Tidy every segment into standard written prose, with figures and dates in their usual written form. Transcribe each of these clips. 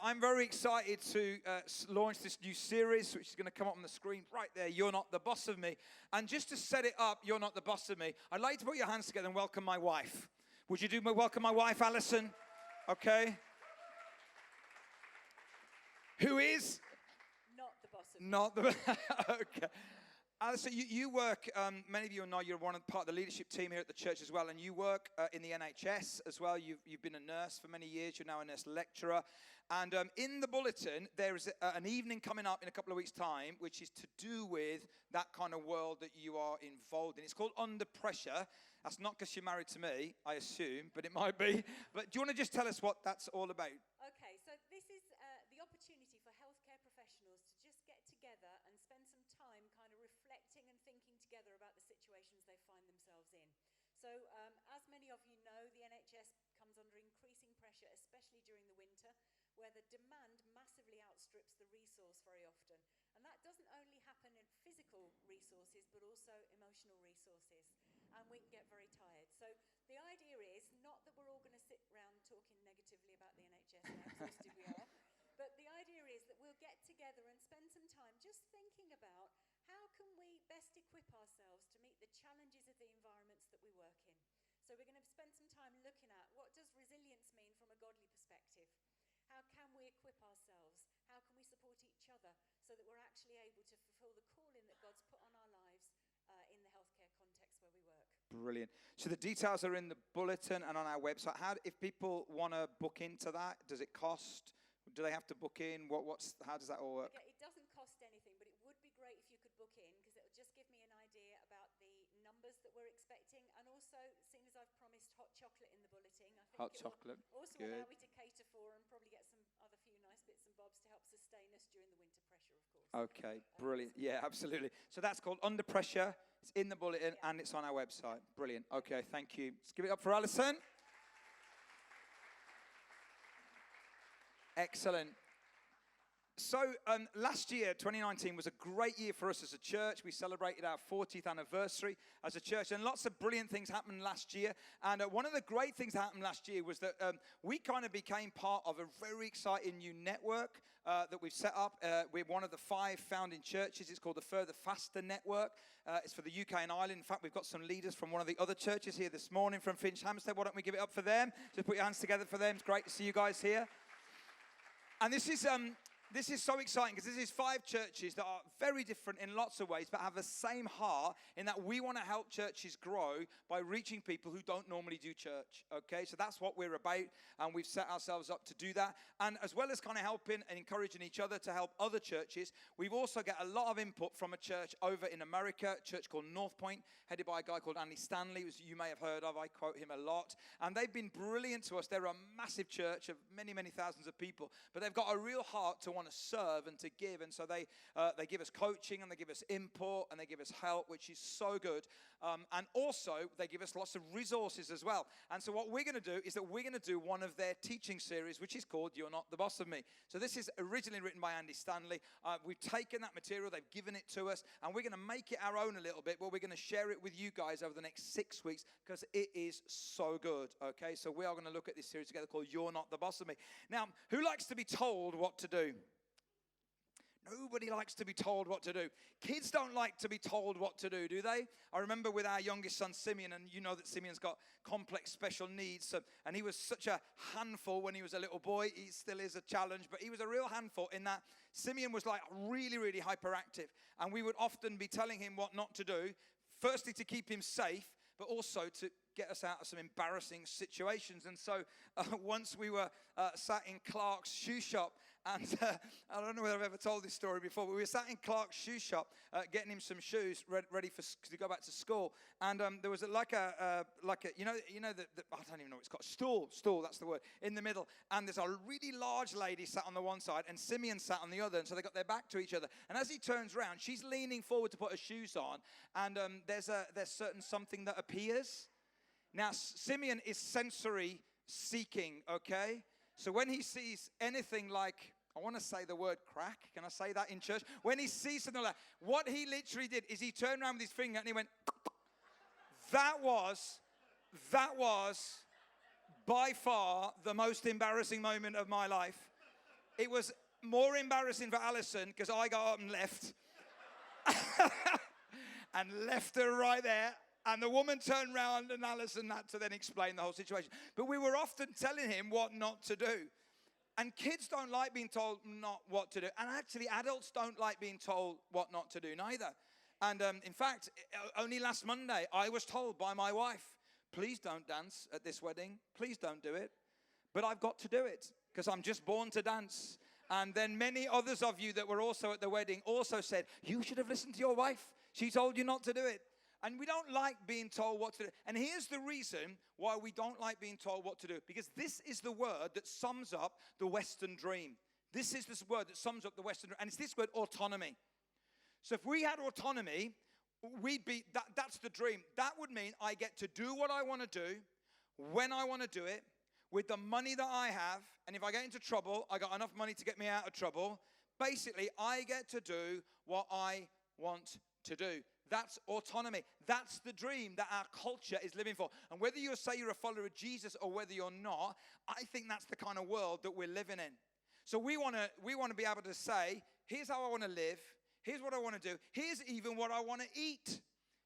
I'm very excited to launch this new series, which is going to come up on the screen right there. You're Not the Boss of Me. And just to set it up, You're Not the Boss of Me, I'd like to put your hands together and welcome my wife. Would you welcome my wife, Alison? Okay. Who is? Not the boss of me. Not the... Okay. Alison, you work, many of you know you're part of the leadership team here at the church as well, and you work in the NHS as well. You've been a nurse for many years. You're now a nurse lecturer. And in the bulletin, there is an evening coming up in a couple of weeks' time, which is to do with that kind of world that you are involved in. It's called Under Pressure. That's not because you're married to me, I assume, but it might be. But do you want to just tell us what that's all about? Okay, so this is the opportunity for healthcare professionals to just get together and spend some time kind of reflecting and thinking together about the situations they find themselves in. So as many of you know, the NHS comes under increasing pressure, especially during the winter, where the demand massively outstrips the resource very often. And that doesn't only happen in physical resources, but also emotional resources. And we can get very tired. So the idea is not that we're all going to sit around talking negatively about the NHS and how exhausted we are, but the idea is that we'll get together and spend some time just thinking about how can we best equip ourselves to meet the challenges of the environments that we work in. So we're going to spend some time looking at what does resilience mean from a godly perspective? How can we equip ourselves? How can we support each other so that we're actually able to fulfill the calling that God's put on our lives in the healthcare context where we work? Brilliant. So the details are in the bulletin and on our website. If people want to book into that, does it cost? Do they have to book in? How does that all work? Okay, it doesn't cost anything, but it would be great if you could book in, because it will just give me an idea about the numbers that we're expecting, and also, seeing as I've promised hot chocolate in the bulletin, I think hot it chocolate. will also Good. allow me to cater for and probably get some other few nice bits and bobs to help sustain us during the winter pressure, of course. Okay, brilliant. Yeah, absolutely. So that's called Under Pressure. It's in the bulletin and it's on our website. Brilliant. Okay, thank you. Let's give it up for Alison. Excellent. So last year, 2019, was a great year for us as a church. We celebrated our 40th anniversary as a church, and lots of brilliant things happened last year. And one of the great things that happened last year was that we kind of became part of a very exciting new network that we've set up. We're one of the 5 founding churches. It's called the Further Faster Network. It's for the UK and Ireland. In fact, we've got some leaders from one of the other churches here this morning from Finch Hampstead. Why don't we give it up for them? Just put your hands together for them. It's great to see you guys here. And this is so exciting because this is 5 churches that are very different in lots of ways, but have the same heart in that we want to help churches grow by reaching people who don't normally do church, okay? So that's what we're about, and we've set ourselves up to do that. And as well as kind of helping and encouraging each other to help other churches, we've also got a lot of input from a church over in America, a church called North Point, headed by a guy called Andy Stanley, who you may have heard of. I quote him a lot. And they've been brilliant to us. They're a massive church of many, many thousands of people, but they've got a real heart to want to serve and to give, and so they give us coaching and they give us input and they give us help, which is so good, and also they give us lots of resources as well. And so what we're going to do is that we're going to do one of their teaching series, which is called You're Not the Boss of Me. So this is originally written by Andy Stanley. We've taken that material, they've given it to us, and we're going to make it our own a little bit, but we're going to share it with you guys over the next 6 weeks because it is so good, okay? So we are going to look at this series together called You're Not the Boss of Me. Now, who likes to be told what to do? Nobody likes to be told what to do. Kids don't like to be told what to do they? I remember with our youngest son, Simeon, and you know that Simeon's got complex special needs, and he was such a handful when he was a little boy. He still is a challenge, but he was a real handful in that Simeon was like really, really hyperactive, and we would often be telling him what not to do, firstly to keep him safe, but also to get us out of some embarrassing situations. And so once we were sat in Clark's shoe shop, and I don't know whether I've ever told this story before, but we were sat in Clark's shoe shop getting him some shoes ready to go back to school. And there was like a you know the I don't even know what it's called, stool, that's the word, in the middle. And there's a really large lady sat on the one side and Simeon sat on the other, and so they got their back to each other. And as he turns around, she's leaning forward to put her shoes on, and there's certain something that appears. Now, Simeon is sensory seeking, okay? So when he sees anything like, I want to say the word crack. Can I say that in church? When he sees something like that, what he literally did is he turned around with his finger and he went, that was by far the most embarrassing moment of my life. It was more embarrassing for Alison because I got up and left. And left her right there. And the woman turned around and Alison had to then explain the whole situation. But we were often telling him what not to do. And kids don't like being told not what to do. And actually, adults don't like being told what not to do neither. And in fact, only last Monday, I was told by my wife, please don't dance at this wedding. Please don't do it. But I've got to do it because I'm just born to dance. And then many others of you that were also at the wedding also said, you should have listened to your wife. She told you not to do it. And we don't like being told what to do. And here's the reason why we don't like being told what to do. Because this is the word that sums up the Western dream. This is this word that sums up the Western dream. And it's this word, autonomy. So if we had autonomy, we'd be, that's the dream. That would mean I get to do what I want to do, when I want to do it, with the money that I have. And if I get into trouble, I got enough money to get me out of trouble. Basically, I get to do what I want to do. That's autonomy. That's the dream that our culture is living for. And whether you say you're a follower of Jesus or whether you're not, I think that's the kind of world that we're living in. So we want to be able to say, here's how I want to live. Here's what I want to do. Here's even what I want to eat.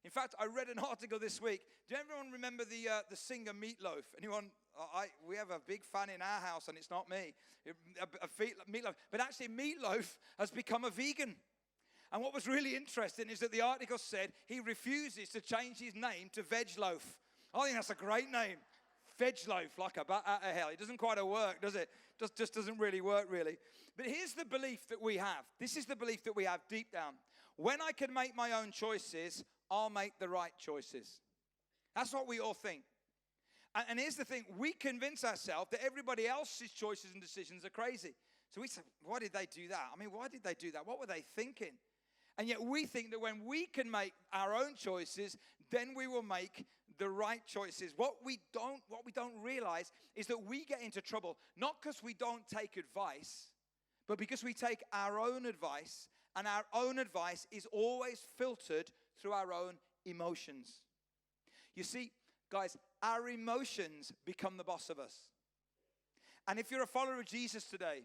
In fact, I read an article this week. Do everyone remember the singer Meatloaf? Anyone? We have a big fan in our house, and it's not me. Meatloaf. But actually, Meatloaf has become a vegan. And what was really interesting is that the article said he refuses to change his name to Veg Loaf. I think that's a great name. Veg Loaf, like a bat out of hell. It doesn't quite work, does it? Just doesn't really work, really. But here's the belief that we have. This is the belief that we have deep down. When I can make my own choices, I'll make the right choices. That's what we all think. And here's the thing. We convince ourselves that everybody else's choices and decisions are crazy. So we say, why did they do that? I mean, why did they do that? What were they thinking? And yet we think that when we can make our own choices, then we will make the right choices. What we don't realize is that we get into trouble, not because we don't take advice, but because we take our own advice, and our own advice is always filtered through our own emotions. You see, guys, our emotions become the boss of us. And if you're a follower of Jesus today,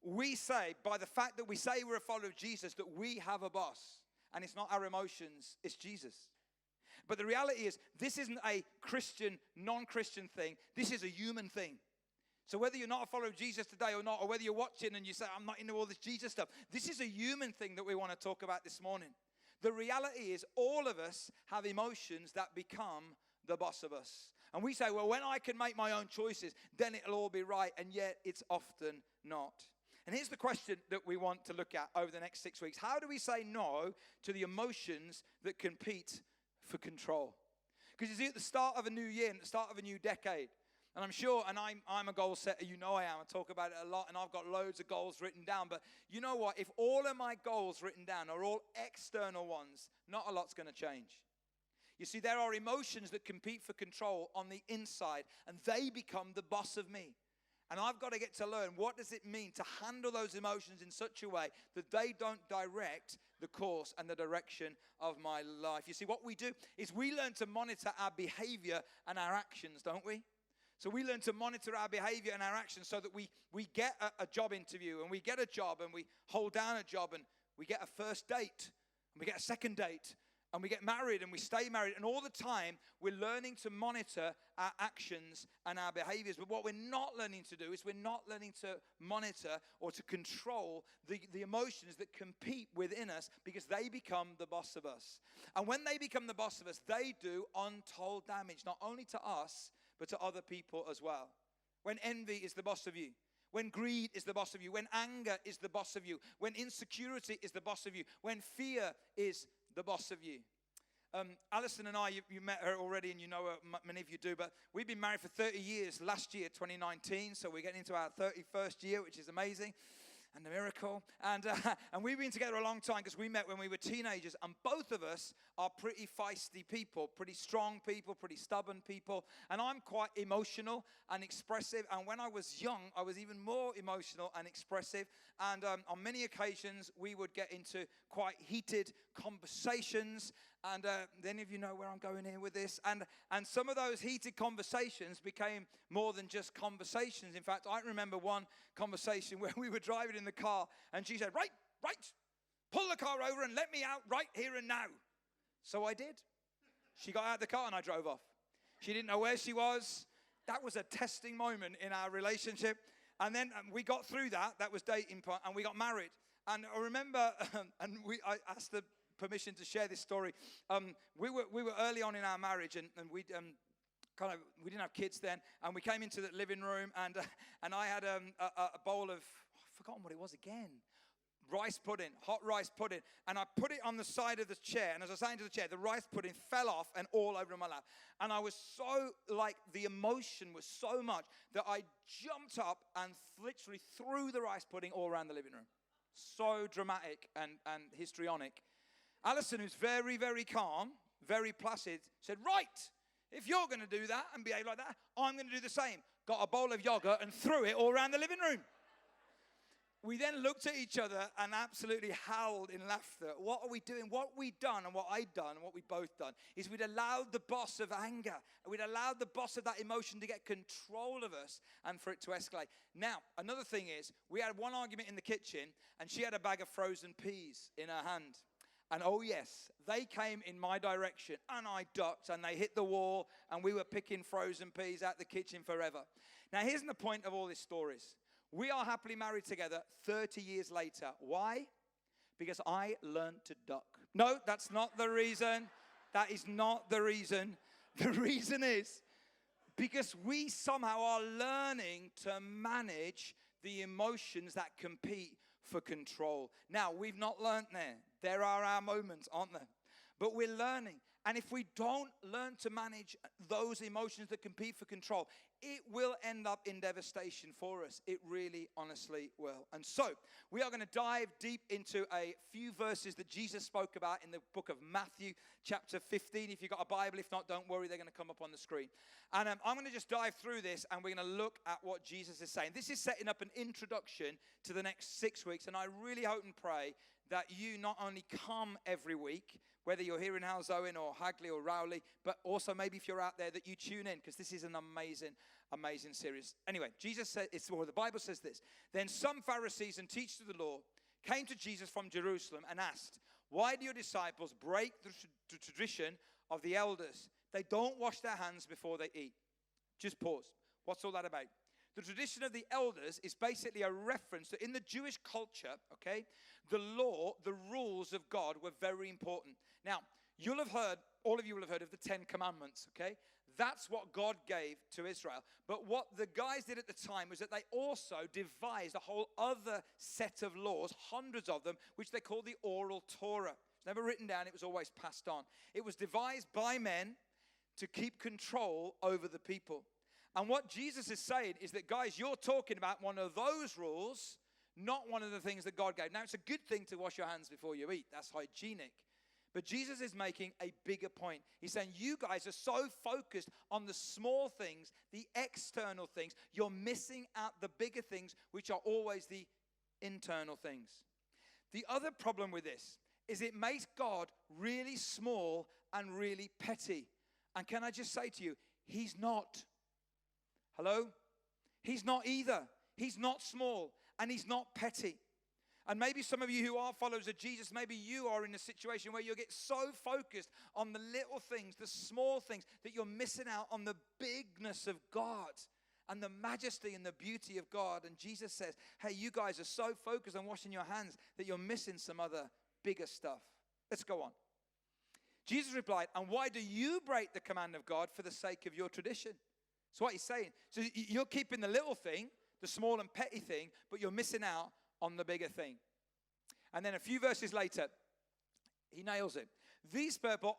we say, by the fact that we say we're a follower of Jesus, that we have a boss. And it's not our emotions, it's Jesus. But the reality is, this isn't a Christian, non-Christian thing. This is a human thing. So whether you're not a follower of Jesus today or not, or whether you're watching and you say, I'm not into all this Jesus stuff, this is a human thing that we want to talk about this morning. The reality is, all of us have emotions that become the boss of us. And we say, well, when I can make my own choices, then it'll all be right. And yet, it's often not. And here's the question that we want to look at over the next 6 weeks. How do we say no to the emotions that compete for control? Because you see, at the start of a new year and at the start of a new decade, and I'm sure, and I'm a goal setter, you know I am, I talk about it a lot, and I've got loads of goals written down, but you know what? If all of my goals written down are all external ones, not a lot's going to change. You see, there are emotions that compete for control on the inside, and they become the boss of me. And I've got to get to learn, what does it mean to handle those emotions in such a way that they don't direct the course and the direction of my life? You see, what we do is we learn to monitor our behavior and our actions, don't we? So we learn to monitor our behavior and our actions so that we get a job interview, and we get a job, and we hold down a job, and we get a first date, and we get a second date, and we get married, and we stay married. And all the time, we're learning to monitor our actions and our behaviors. But what we're not learning to do is we're not learning to monitor or to control the emotions that compete within us, because they become the boss of us. And when they become the boss of us, they do untold damage, not only to us, but to other people as well. When envy is the boss of you, when greed is the boss of you, when anger is the boss of you, when insecurity is the boss of you, when fear is the boss of you. Alison and I, you met her already, and you know her, many of you do, but we've been married for 30 years last year, 2019, so we're getting into our 31st year, which is amazing. And a miracle. And we've been together a long time because we met when we were teenagers. And both of us are pretty feisty people, pretty strong people, pretty stubborn people. And I'm quite emotional and expressive. And when I was young, I was even more emotional and expressive. And on many occasions, we would get into quite heated conversations. And any of you know where I'm going here with this? And some of those heated conversations became more than just conversations. In fact, I remember one conversation where we were driving in the car, and she said, right, pull the car over and let me out right here and now. So I did. She got out of the car and I drove off. She didn't know where she was. That was a testing moment in our relationship. And then we got through that. That was dating part, and we got married. And I remember, I asked the permission to share this story. We were early on in our marriage, and we we didn't have kids then, and we came into the living room, and I had a bowl of, I've forgotten what it was again. Rice pudding, hot rice pudding. And I put it on the side of the chair. And as I sat into the chair, the rice pudding fell off and all over my lap. And I was so, the emotion was so much that I jumped up and literally threw the rice pudding all around the living room. So dramatic and histrionic. Alison, who's very, very calm, very placid, said, right, if you're going to do that and behave like that, I'm going to do the same. Got a bowl of yogurt and threw it all around the living room. We then looked at each other and absolutely howled in laughter. What are we doing? What we'd done and what I'd done and what we'd both done is we'd allowed the boss of anger, we'd allowed the boss of that emotion to get control of us and for it to escalate. Now, another thing is, we had one argument in the kitchen and she had a bag of frozen peas in her hand. And oh yes, they came in my direction and I ducked and they hit the wall and we were picking frozen peas out the kitchen forever. Now, here's the point of all these stories. We are happily married together 30 years later. Why? Because I learned to duck. No, that's not the reason. That is not the reason. The reason is because we somehow are learning to manage the emotions that compete for control. Now, we've not learned there. There are our moments, aren't there? But we're learning. And if we don't learn to manage those emotions that compete for control, it will end up in devastation for us. It really, honestly will. And so, we are going to dive deep into a few verses that Jesus spoke about in the book of Matthew, chapter 15. If you've got a Bible, if not, don't worry, they're going to come up on the screen. And I'm going to just dive through this, and we're going to look at what Jesus is saying. This is setting up an introduction to the next 6 weeks, and I really hope and pray that you not only come every week, whether you're here in Halzowen or Hagley or Rowley, but also maybe if you're out there that you tune in, because this is an amazing, amazing series. Anyway, Jesus said, the Bible says this. Then some Pharisees and teachers of the law came to Jesus from Jerusalem and asked, why do your disciples break the tradition of the elders? They don't wash their hands before they eat. Just pause. What's all that about? The tradition of the elders is basically a reference that in the Jewish culture, okay, the law, the rules of God were very important. Now, all of you will have heard of the 10 Commandments, okay? That's what God gave to Israel. But what the guys did at the time was that they also devised a whole other set of laws, hundreds of them, which they call the oral Torah. It's never written down, it was always passed on. It was devised by men to keep control over the people. And what Jesus is saying is that, guys, you're talking about one of those rules, not one of the things that God gave. Now, it's a good thing to wash your hands before you eat. That's hygienic. But Jesus is making a bigger point. He's saying you guys are so focused on the small things, the external things, you're missing out the bigger things, which are always the internal things. The other problem with this is it makes God really small and really petty. And can I just say to you, he's not. Hello? He's not either. He's not small and he's not petty. And maybe some of you who are followers of Jesus, maybe you are in a situation where you get so focused on the little things, the small things, that you're missing out on the bigness of God and the majesty and the beauty of God. And Jesus says, hey, you guys are so focused on washing your hands that you're missing some other bigger stuff. Let's go on. Jesus replied, and why do you break the command of God for the sake of your tradition? That's what he's saying. So you're keeping the little thing, the small and petty thing, but you're missing out on the bigger thing. And then a few verses later, he nails it. These people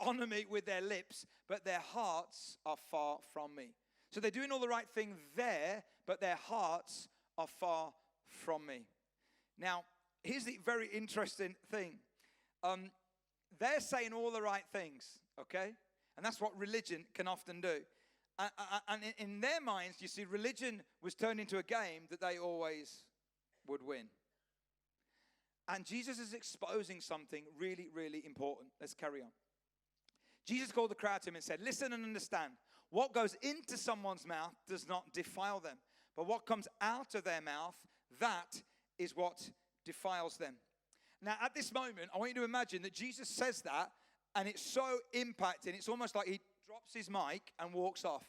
honor me with their lips, but their hearts are far from me. So they're doing all the right thing there, but their hearts are far from me. Now, here's the very interesting thing. They're saying all the right things, okay? And that's what religion can often do. And in their minds, you see, religion was turned into a game that they always would win. And Jesus is exposing something really, really important. Let's carry on. Jesus called the crowd to him and said, listen and understand. What goes into someone's mouth does not defile them. But what comes out of their mouth, that is what defiles them. Now, at this moment, I want you to imagine that Jesus says that, and it's so impacting. It's almost like he drops his mic and walks off.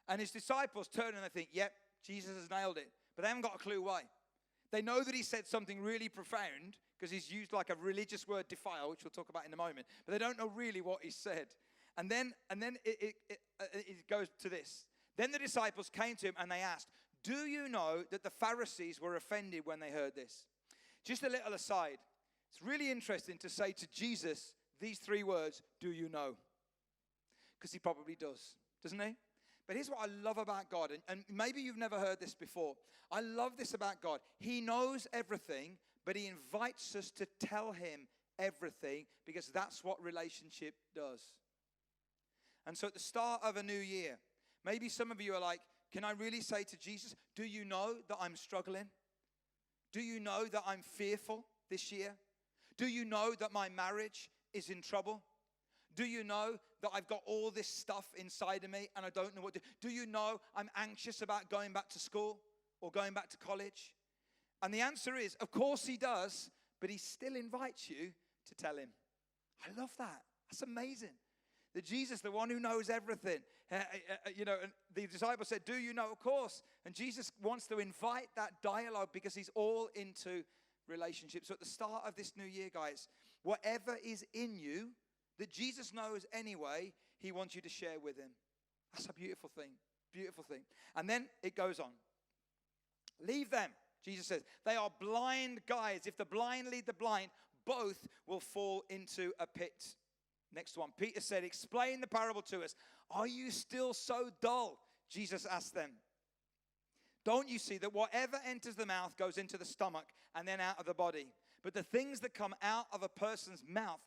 And his disciples turn and they think, yep, Jesus has nailed it. But they haven't got a clue why. They know that he said something really profound because he's used like a religious word, defile, which we'll talk about in a moment. But they don't know really what he said. And then it goes to this. Then the disciples came to him and they asked, do you know that the Pharisees were offended when they heard this? Just a little aside. It's really interesting to say to Jesus these three words, do you know? Because he probably does, doesn't he? But here's what I love about God, and maybe you've never heard this before. I love this about God. He knows everything, but he invites us to tell him everything because that's what relationship does. And so at the start of a new year, maybe some of you are like, can I really say to Jesus, do you know that I'm struggling? Do you know that I'm fearful this year? Do you know that my marriage is in trouble? Do you know that I've got all this stuff inside of me and I don't know what to do? Do you know I'm anxious about going back to school or going back to college? And the answer is, of course he does, but he still invites you to tell him. I love that. That's amazing. That Jesus, the one who knows everything, and the disciples said, do you know? Of course. And Jesus wants to invite that dialogue because he's all into relationships. So at the start of this new year, guys, whatever is in you, that Jesus knows anyway, he wants you to share with him. That's a beautiful thing. Beautiful thing. And then it goes on. Leave them, Jesus says. They are blind guides. If the blind lead the blind, both will fall into a pit. Next one. Peter said, explain the parable to us. Are you still so dull? Jesus asked them. Don't you see that whatever enters the mouth goes into the stomach and then out of the body? But the things that come out of a person's mouth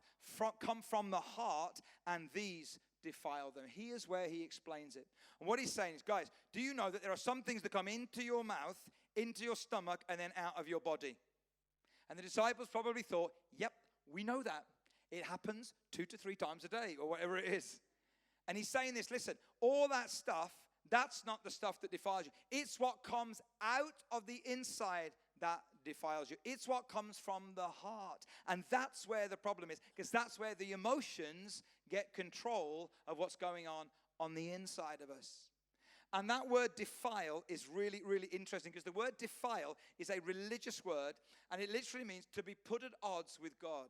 come from the heart, and these defile them. Here's where he explains it. And what he's saying is, guys, do you know that there are some things that come into your mouth, into your stomach, and then out of your body? And the disciples probably thought, yep, we know that. It happens 2 to 3 times a day, or whatever it is. And he's saying this, listen, all that stuff, that's not the stuff that defiles you. It's what comes out of the inside that defiles you. It's what comes from the heart. And that's where the problem is, because that's where the emotions get control of what's going on the inside of us. And that word defile is really, really interesting, because the word defile is a religious word, and it literally means to be put at odds with God.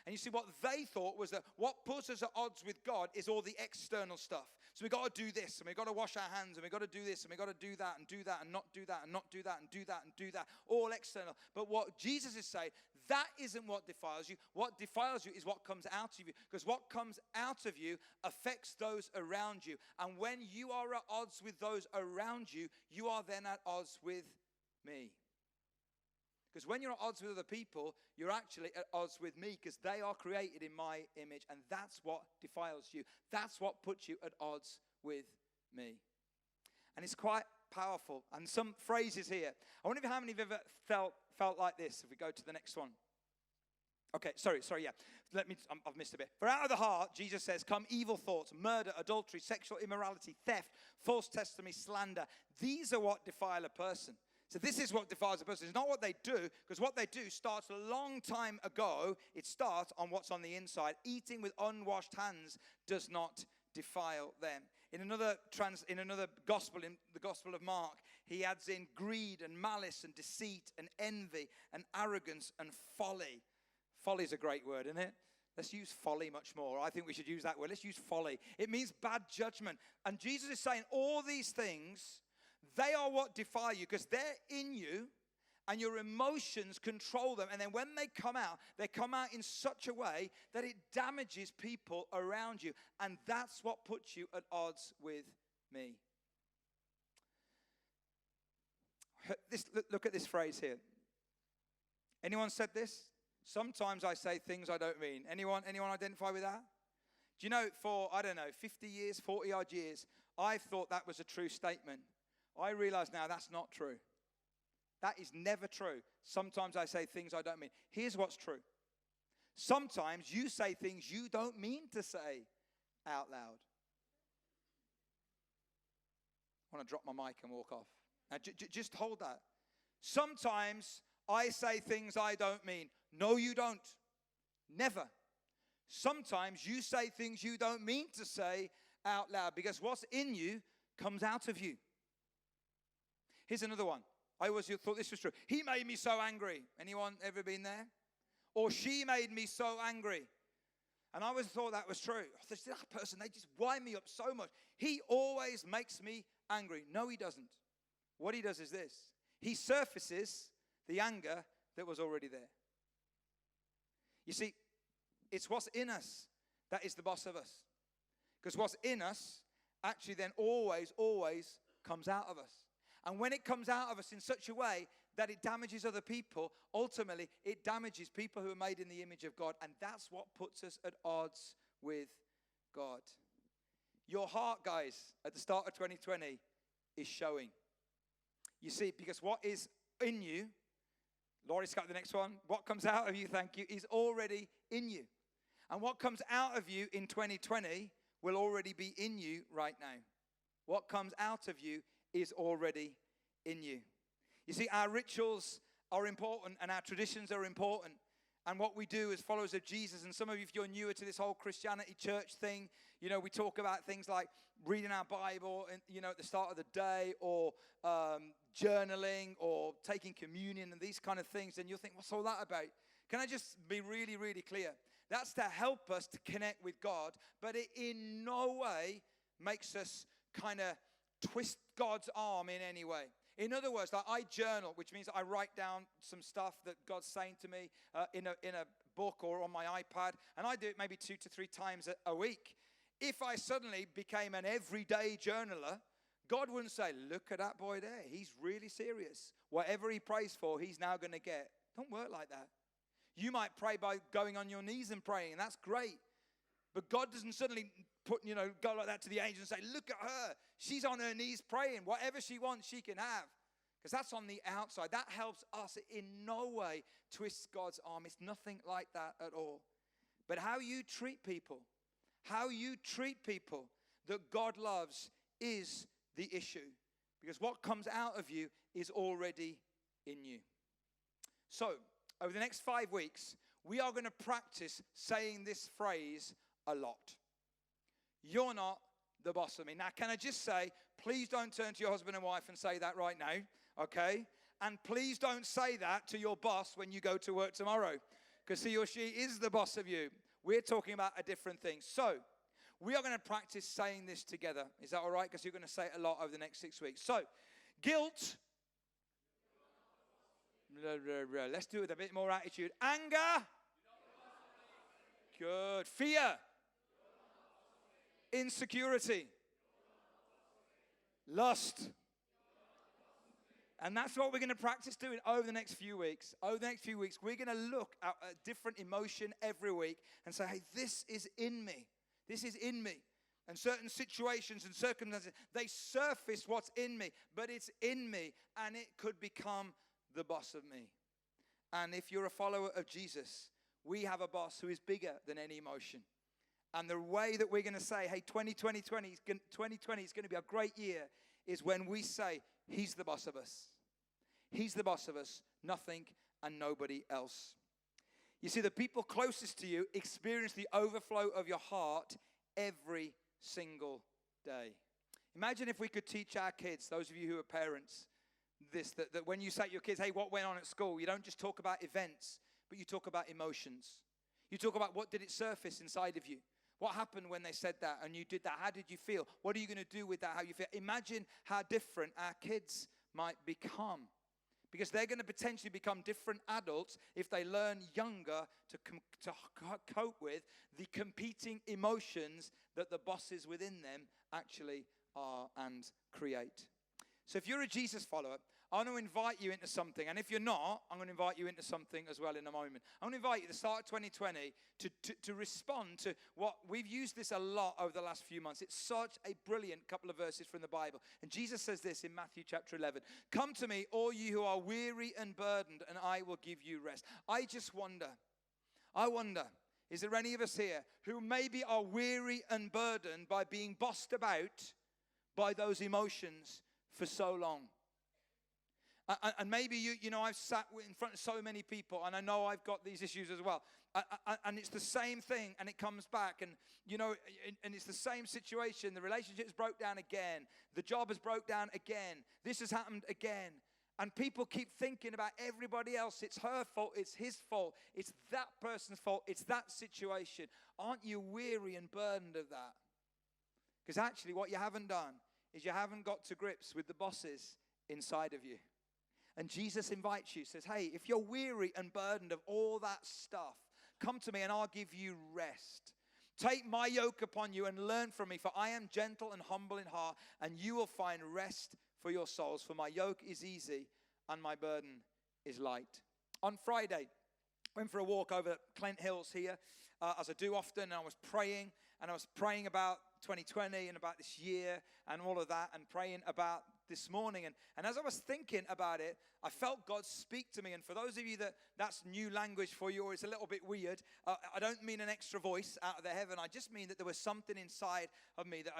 And you see, what they thought was that what puts us at odds with God is all the external stuff. So we've got to do this, and we've got to wash our hands, and we've got to do this, and we've got to do that, and not do that, and not do that, and do that, and do that. All external. But what Jesus is saying, that isn't what defiles you. What defiles you is what comes out of you. Because what comes out of you affects those around you. And when you are at odds with those around you, you are then at odds with me. Because when you're at odds with other people, you're actually at odds with me, because they are created in my image, and that's what defiles you. That's what puts you at odds with me. And it's quite powerful. And some phrases here. I wonder how many of you have ever felt like this. If we go to the next one. Okay, sorry, yeah. I've missed a bit. For out of the heart, Jesus says, come evil thoughts, murder, adultery, sexual immorality, theft, false testimony, slander. These are what defile a person. So this is what defiles a person. It's not what they do, because what they do starts a long time ago. It starts on what's on the inside. Eating with unwashed hands does not defile them. In another gospel, in the Gospel of Mark, he adds in greed and malice and deceit and envy and arrogance and folly. Folly is a great word, isn't it? Let's use folly much more. I think we should use that word. Let's use folly. It means bad judgment. And Jesus is saying all these things, they are what defile you, because they're in you and your emotions control them. And then when they come out in such a way that it damages people around you. And that's what puts you at odds with me. Look at this phrase here. Anyone said this? Sometimes I say things I don't mean. Anyone identify with that? Do you know, for, 50 years, 40 odd years, I thought that was a true statement. I realize now that's not true. That is never true. Sometimes I say things I don't mean. Here's what's true. Sometimes you say things you don't mean to say out loud. I want to drop my mic and walk off. Now, just hold that. Sometimes I say things I don't mean. No, you don't. Never. Sometimes you say things you don't mean to say out loud, because what's in you comes out of you. Here's another one. I always thought this was true. He made me so angry. Anyone ever been there? Or she made me so angry. And I always thought that was true. Oh, that person, they just wind me up so much. He always makes me angry. No, he doesn't. What he does is this. He surfaces the anger that was already there. You see, it's what's in us that is the boss of us. Because what's in us actually then always comes out of us. And when it comes out of us in such a way that it damages other people, ultimately it damages people who are made in the image of God. And that's what puts us at odds with God. Your heart, guys, at the start of 2020 is showing. You see, because what is in you, Laurie's got the next one. What comes out of you, thank you, is already in you. And what comes out of you in 2020 will already be in you right now. What comes out of you is already in you. You see, our rituals are important and our traditions are important. And what we do as followers of Jesus, and some of you, if you're newer to this whole Christianity church thing, you know, we talk about things like reading our Bible, and, you know, at the start of the day, or journaling, or taking communion, and these kind of things. And you'll think, what's all that about? Can I just be really, really clear? That's to help us to connect with God, but it in no way makes us kind of twist God's arm in any way. In other words, like I journal, which means I write down some stuff that God's saying to me in a book or on my iPad, and I do it maybe 2 to 3 times a week. If I suddenly became an everyday journaler, God wouldn't say, look at that boy there. He's really serious. Whatever he prays for, he's now going to get. Don't work like that. You might pray by going on your knees and praying, and that's great. But God doesn't suddenly go like that to the angel and say, look at her. She's on her knees praying. Whatever she wants, she can have. Because that's on the outside. That helps us in no way twist God's arm. It's nothing like that at all. But how you treat people that God loves is the issue. Because what comes out of you is already in you. So, over the next 5 weeks, we are going to practice saying this phrase a lot. You're not the boss of me. Now, can I just say, please don't turn to your husband and wife and say that right now, okay? And please don't say that to your boss when you go to work tomorrow, because he or she is the boss of you. We're talking about a different thing. So, we are going to practice saying this together. Is that all right? Because you're going to say it a lot over the next 6 weeks. So, guilt. Let's do it with a bit more attitude. Anger. Good. Fear. Insecurity. Lust. And that's what we're going to practice doing over the next few weeks. Over the next few weeks, we're going to look at a different emotion every week and say, hey, this is in me. This is in me. And certain situations and circumstances, they surface what's in me, but it's in me, and it could become the boss of me. And if you're a follower of Jesus, we have a boss who is bigger than any emotion. And the way that we're going to say, hey, 2020 is going to be a great year, is when we say, he's the boss of us. He's the boss of us, nothing and nobody else. You see, the people closest to you experience the overflow of your heart every single day. Imagine if we could teach our kids, those of you who are parents, this, that when you say to your kids, hey, what went on at school? You don't just talk about events, but you talk about emotions. You talk about what did it surface inside of you? What happened when they said that and you did that? How did you feel? What are you going to do with that? How you feel? Imagine how different our kids might become. Because they're going to potentially become different adults if they learn younger to cope with the competing emotions that the bosses within them actually are and create. So if you're a Jesus follower, I want to invite you into something. And if you're not, I'm going to invite you into something as well in a moment. I want to invite you at the start of 2020 to respond to what we've used this a lot over the last few months. It's such a brilliant couple of verses from the Bible. And Jesus says this in Matthew chapter 11. Come to me, all you who are weary and burdened, and I will give you rest. I wonder, is there any of us here who maybe are weary and burdened by being bossed about by those emotions for so long? And maybe you know, I've sat in front of so many people, and I know I've got these issues as well. And it's the same thing, and it comes back, and you know, and it's the same situation. The relationship's broke down again. The job has broke down again. This has happened again. And people keep thinking about everybody else. It's her fault. It's his fault. It's that person's fault. It's that situation. Aren't you weary and burdened of that? Because actually, what you haven't done is you haven't got to grips with the bosses inside of you. And Jesus invites you, says, hey, if you're weary and burdened of all that stuff, come to me and I'll give you rest. Take my yoke upon you and learn from me, for I am gentle and humble in heart, and you will find rest for your souls. For my yoke is easy and my burden is light. On Friday, I went for a walk over Clent Hills here, as I do often, and I was praying about 2020 and about this year and all of that, and praying about this morning. And as I was thinking about it, I felt God speak to me. And for those of you that's new language for you, or it's a little bit weird, I don't mean an extra voice out of the heaven. I just mean that there was something inside of me that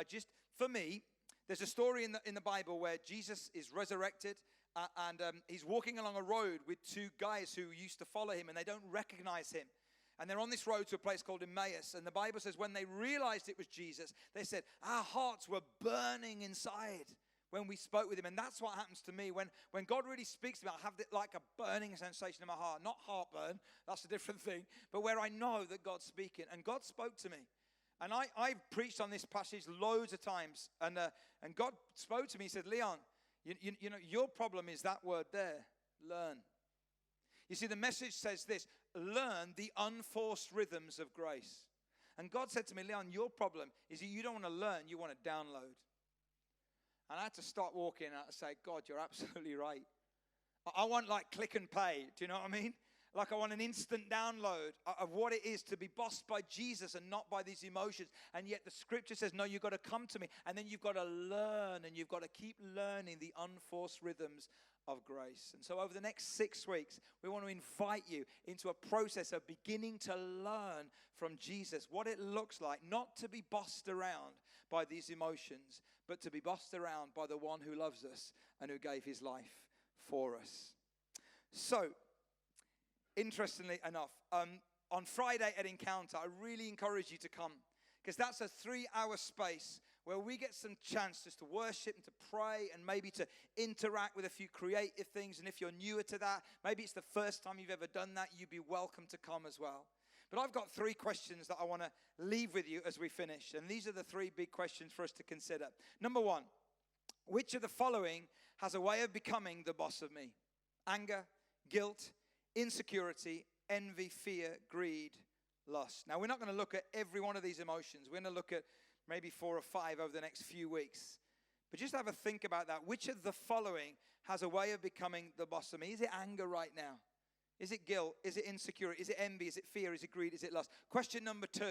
for me, there's a story in the Bible where Jesus is resurrected, and he's walking along a road with two guys who used to follow him, and they don't recognize him. And they're on this road to a place called Emmaus. And the Bible says when they realized it was Jesus, they said, our hearts were burning inside when we spoke with him. And that's what happens to me. When God really speaks to me, I have like a burning sensation in my heart. Not heartburn, that's a different thing. But where I know that God's speaking. And God spoke to me. And I've preached on this passage loads of times. And God spoke to me. He said, Leon, you know, your problem is that word there, learn. You see, the message says this: learn the unforced rhythms of grace. And God said to me, Leon, your problem is that you don't want to learn, you want to download. And I had to start walking out and say, God, you're absolutely right. I want like click and pay. Do you know what I mean? Like I want an instant download of what it is to be bossed by Jesus and not by these emotions. And yet the scripture says, no, you've got to come to me. And then you've got to learn, and you've got to keep learning the unforced rhythms of grace. And so over the next 6 weeks, we want to invite you into a process of beginning to learn from Jesus what it looks like not to be bossed around by these emotions, but to be bossed around by the one who loves us and who gave his life for us. So, interestingly enough, on Friday at Encounter, I really encourage you to come, because that's a 3-hour space where we get some chance just to worship and to pray and maybe to interact with a few creative things. And if you're newer to that, maybe it's the first time you've ever done that, you'd be welcome to come as well. But I've got 3 questions that I want to leave with you as we finish. And these are the 3 big questions for us to consider. Number 1, which of the following has a way of becoming the boss of me? Anger, guilt, insecurity, envy, fear, greed, lust. Now, we're not going to look at every one of these emotions. We're going to look at maybe 4 or 5 over the next few weeks. But just have a think about that. Which of the following has a way of becoming the boss of me? Is it anger right now? Is it guilt? Is it insecurity? Is it envy? Is it fear? Is it greed? Is it lust? Question number 2.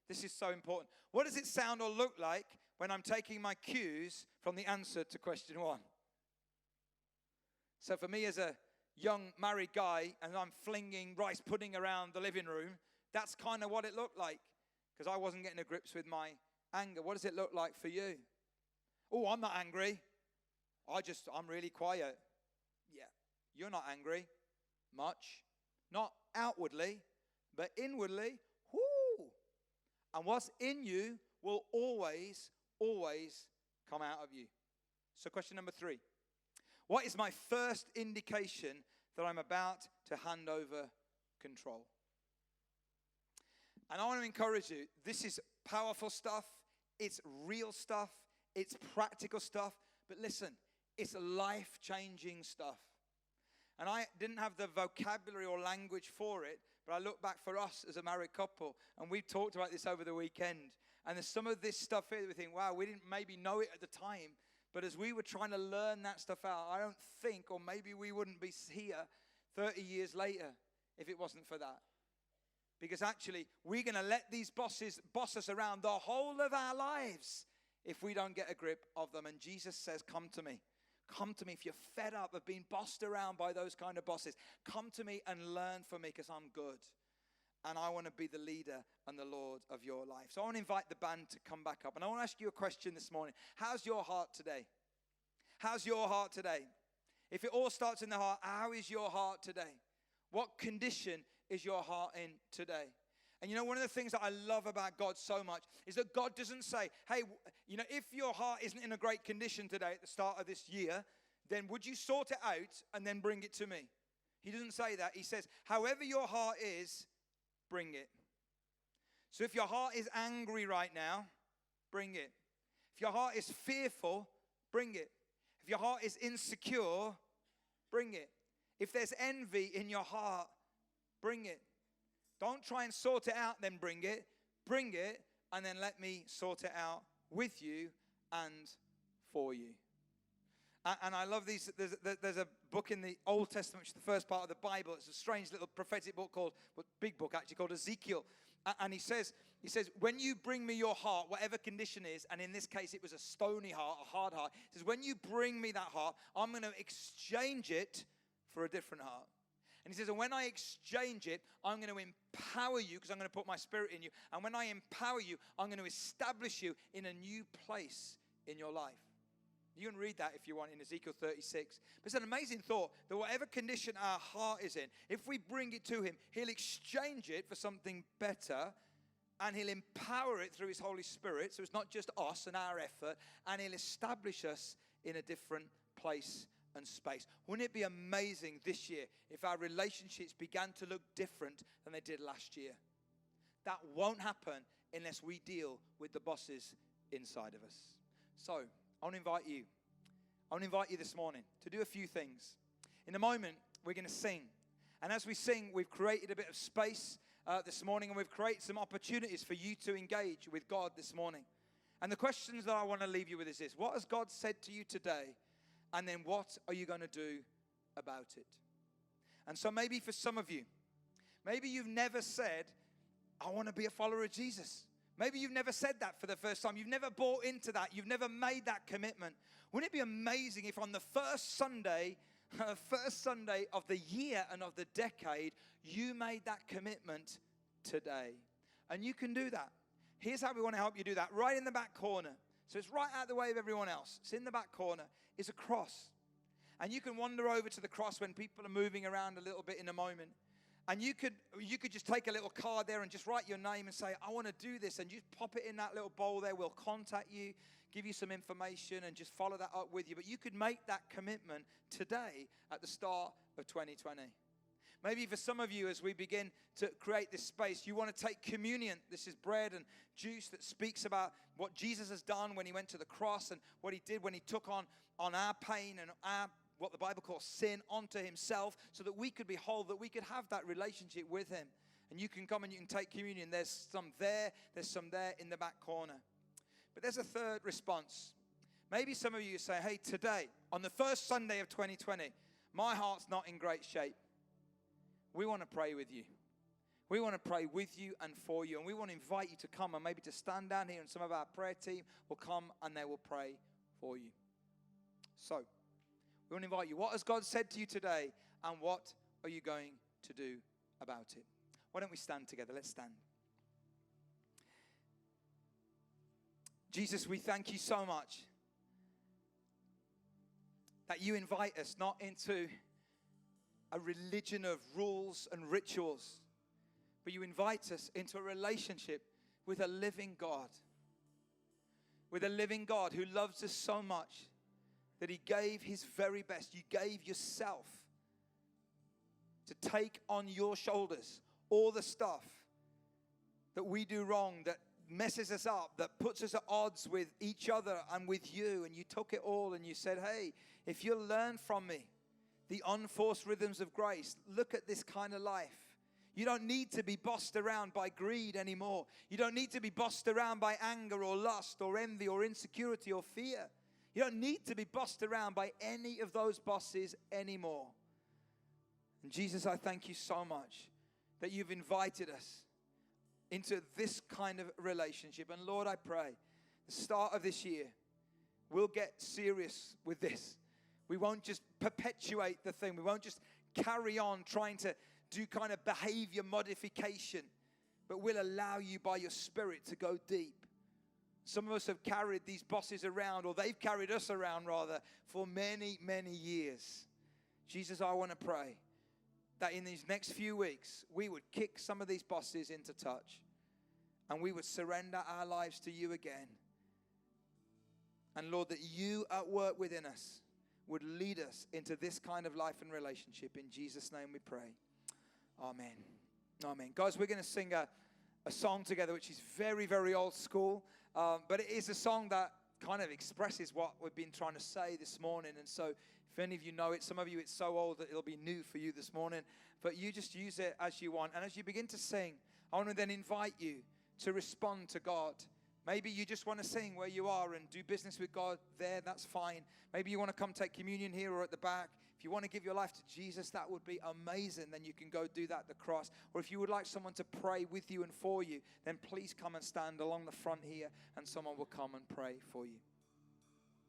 This is so important. What does it sound or look like when I'm taking my cues from the answer to question 1? So for me as a young married guy, and I'm flinging rice pudding around the living room, that's kind of what it looked like, because I wasn't getting to grips with my anger. What does it look like for you? Oh, I'm not angry. I'm really quiet. Yeah, you're not angry much. Not outwardly, but inwardly, whoo. And what's in you will always, always come out of you. So question number 3. What is my first indication that I'm about to hand over control? And I want to encourage you, this is powerful stuff. It's real stuff. It's practical stuff. But listen, it's life-changing stuff. And I didn't have the vocabulary or language for it, but I look back for us as a married couple, and we talked about this over the weekend. And there's some of this stuff here that we think, wow, we didn't maybe know it at the time, But as we were trying to learn that stuff out, I don't think, or maybe we wouldn't be here 30 years later if it wasn't for that. Because actually, we're going to let these bosses boss us around the whole of our lives if we don't get a grip of them. And Jesus says, come to me. Come to me if you're fed up of being bossed around by those kind of bosses. Come to me and learn from me because I'm good. And I want to be the leader and the Lord of your life. So I want to invite the band to come back up. And I want to ask you a question this morning. How's your heart today? How's your heart today? If it all starts in the heart, how is your heart today? What condition is your heart in today? And you know, one of the things that I love about God so much is that God doesn't say, hey, you know, if your heart isn't in a great condition today at the start of this year, then would you sort it out and then bring it to me? He doesn't say that. He says, however your heart is, bring it. So if your heart is angry right now, bring it. If your heart is fearful, bring it. If your heart is insecure, bring it. If there's envy in your heart, bring it. Don't try and sort it out, then bring it. Bring it, and then let me sort it out with you and for you. And I love these. There's a book in the Old Testament, which is the first part of the Bible. It's a strange little prophetic book big book actually, called Ezekiel. And he says, when you bring me your heart, whatever condition is, and in this case it was a stony heart, a hard heart. He says, when you bring me that heart, I'm going to exchange it for a different heart. And he says, and when I exchange it, I'm going to empower you because I'm going to put my spirit in you. And when I empower you, I'm going to establish you in a new place in your life. You can read that if you want in Ezekiel 36. But it's an amazing thought that whatever condition our heart is in, if we bring it to him, he'll exchange it for something better and he'll empower it through his Holy Spirit. So it's not just us and our effort, and he'll establish us in a different place and space. Wouldn't it be amazing this year if our relationships began to look different than they did last year? That won't happen unless we deal with the bosses inside of us. So I want to invite you. I want to invite you this morning to do a few things. In a moment, we're going to sing. And as we sing, we've created a bit of space this morning, and we've created some opportunities for you to engage with God this morning. And the questions that I want to leave you with is this. What has God said to you today? And then what are you going to do about it? And so maybe for some of you, maybe you've never said, I want to be a follower of Jesus. Maybe you've never said that for the first time. You've never bought into that. You've never made that commitment. Wouldn't it be amazing if on the first Sunday of the year and of the decade, you made that commitment today? And you can do that. Here's how we want to help you do that. Right in the back corner. So it's right out the way of everyone else. It's in the back corner. It's a cross. And you can wander over to the cross when people are moving around a little bit in a moment. And you could just take a little card there and just write your name and say, I want to do this. And just pop it in that little bowl there. We'll contact you, give you some information, and just follow that up with you. But you could make that commitment today at the start of 2020. Maybe for some of you, as we begin to create this space, you want to take communion. This is bread and juice that speaks about what Jesus has done when he went to the cross and what he did when he took on our pain and what the Bible calls sin onto himself so that we could be whole, that we could have that relationship with him. And you can come and you can take communion. There's some there in the back corner. But there's a third response. Maybe some of you say, hey, today, on the first Sunday of 2020, my heart's not in great shape. We want to pray with you. We want to pray with you and for you. And we want to invite you to come and maybe to stand down here, and some of our prayer team will come and they will pray for you. So, we want to invite you. What has God said to you today, and what are you going to do about it? Why don't we stand together? Let's stand. Jesus, we thank you so much that you invite us not into a religion of rules and rituals, but you invite us into a relationship with a living God. With a living God who loves us so much that he gave his very best. You gave yourself to take on your shoulders all the stuff that we do wrong, that messes us up, that puts us at odds with each other and with you. And you took it all and you said, hey, if you'll learn from me the unforced rhythms of grace, look at this kind of life. You don't need to be bossed around by greed anymore. You don't need to be bossed around by anger or lust or envy or insecurity or fear. You don't need to be bossed around by any of those bosses anymore. And Jesus, I thank you so much that you've invited us into this kind of relationship. And Lord, I pray, the start of this year, we'll get serious with this. We won't just perpetuate the thing. We won't just carry on trying to do kind of behavior modification, but we'll allow you by your Spirit to go deep. Some of us have carried these bosses around, or they've carried us around rather, for many, many years. Jesus, I want to pray that in these next few weeks, we would kick some of these bosses into touch, and we would surrender our lives to you again. And Lord, that you at work within us would lead us into this kind of life and relationship. In Jesus' name we pray. Amen. Amen. Guys, we're going to sing a song together, which is very, very old school. But it is a song that kind of expresses what we've been trying to say this morning. And so if any of you know it, some of you it's so old that it'll be new for you this morning. But you just use it as you want. And as you begin to sing, I want to then invite you to respond to God. Maybe you just want to sing where you are and do business with God there, that's fine. Maybe you want to come take communion here or at the back. If you want to give your life to Jesus, that would be amazing. Then you can go do that at the cross. Or if you would like someone to pray with you and for you, then please come and stand along the front here and someone will come and pray for you.